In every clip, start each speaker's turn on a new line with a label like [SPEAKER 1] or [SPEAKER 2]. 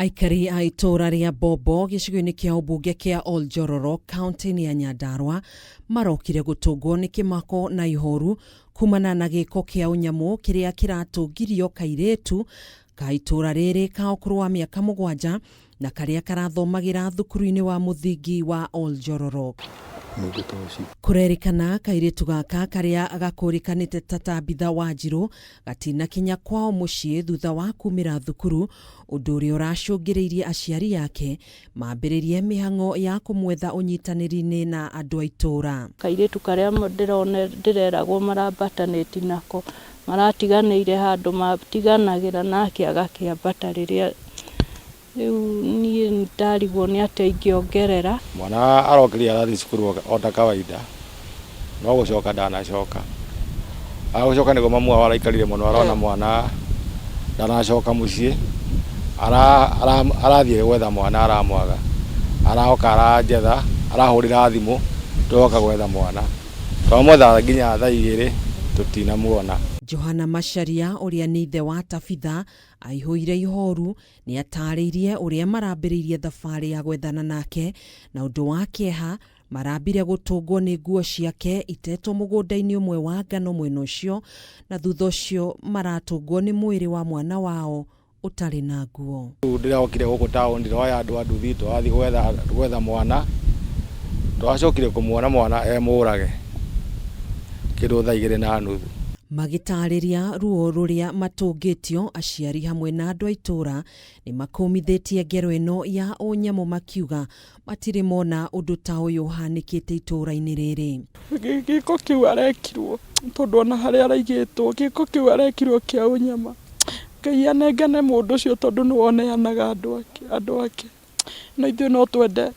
[SPEAKER 1] Aikari a itora ria Bobo gicigo-ini kia ubunge kia Oljororo kaunti-ini ya Nyandarua marokire gutungwo ni kimako na ihoru kumana na giko kia unyamu kiria kiratungirio kairetu ka itora riri ka ukuru wa miaka 7 na karia karathomagira thukuru-ini wa muthingi wa Oljororo. Kurerikana kairetu gaka karia agakurikanite Tabitha Wanjiru gatina kinya kwao mucii thutha wa kumira thukuru undu uria uracungireirie aciari yake mambiririe mihango ya kumwetha unyitaniri-ini na andu a itura.
[SPEAKER 2] Kairetu karia ndireragwo marabataniti nako maratiganiire handu matiganagira nake agakiambata riria ni ndarigwo ni ate ingiongerera.
[SPEAKER 3] Mwana arokiria arathi cukuru ota kawaida no gucoka ndanacoka agucoka nigo mamu araikarire muno arona mwana ndanacoka mucii arathie gwetha mwana aramwaga arahoka aranjetha arahurira thimu tuoka gwetha mwana twamwetha nginya thaa 2 tutinamuona.
[SPEAKER 1] Johana Macharia uria ni ithe wa Tabitha aihuire ihoru ni atariirie uria marambiririe thabari ya gwethana nake na undu wa kieha marambire gutungwo ni nguo ciake itetwo mugunda-ini umwe wa ngano mwena ucio na thutha ucio maratungwo ni mwiri wa mwana wao utari na nguo.
[SPEAKER 3] Ndirokire guku town ndiroya andu nduthi twathi gwetha mwana twacokire kumuona mwana murage kindu thaa 2:30
[SPEAKER 1] magitariria ruo ruria matungitio aciari hamwe na andu a itura ni makomithitie ngero ino ya unyamu makiuga matire mona undu ta uyu hanikite itura-ini riri.
[SPEAKER 2] Giko kiu arekirwo tondu ona haria araigitwo giko kiu arekirwo kia unyama Ngai anengane mundu ucio tondu ni woneanaga andu ake no ithuĩ no twende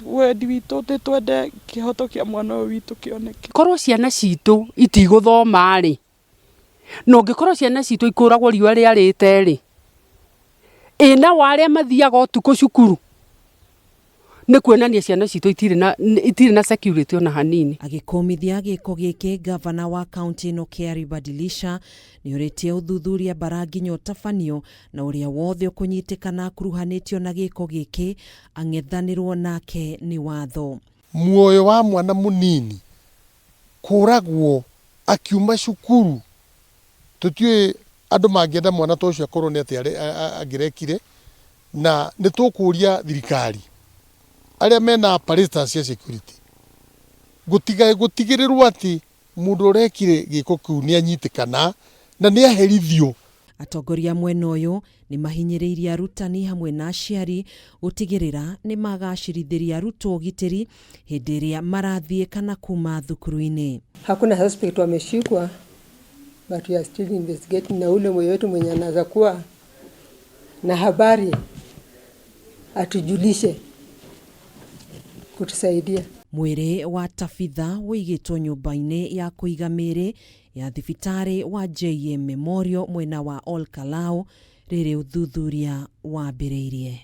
[SPEAKER 2] wendi witu twende kihoto kia mwana witu kioneke.
[SPEAKER 4] Korwo ciana citu itiguthoma ri no ngikorwo ciana citu ikuragwo riua riarite ri ina waria mathiaga utuku cukuru ni kuonania ciana citu itire na security ona hanini.
[SPEAKER 1] Agikomithia giko giki gavana wa county ino Kerry Badilisha ni uritie uthuthuria baranginyo tafanio na uria wothe kunyitikana kuruhanitio na giko giki ang'ethanirwo nake ni watho.
[SPEAKER 5] Muoyo wa mwana munini kuragwo akiuma cukuru tutue andu mangienda mwana tocio akorwo ni ati agirekire na nitukuria thirikari aria mena apparatus cia security gutigirirwo ati mundu urekire giko kiu ni anyitikana na ni aherithio.
[SPEAKER 1] Atongoria mwena uyu ni mahinyiriirie arutani hamwe na aciari gutigirira ni magacirithiria arutwo ugitiri hindi iria marathie kana kuma thukuru-ini.
[SPEAKER 6] Hakuna suspect wameshikwa but we are still investigating, na ule mmoja wetu mwenye anaweza kuwa na habari atujulishe kutusaidia.
[SPEAKER 1] Mwiri wa Tabitha wigitwo nyumba-ini ya kuiga miri ya thibitari wa JM Memorial mwena wa Olkalau riri uthuthuria wambiriirie.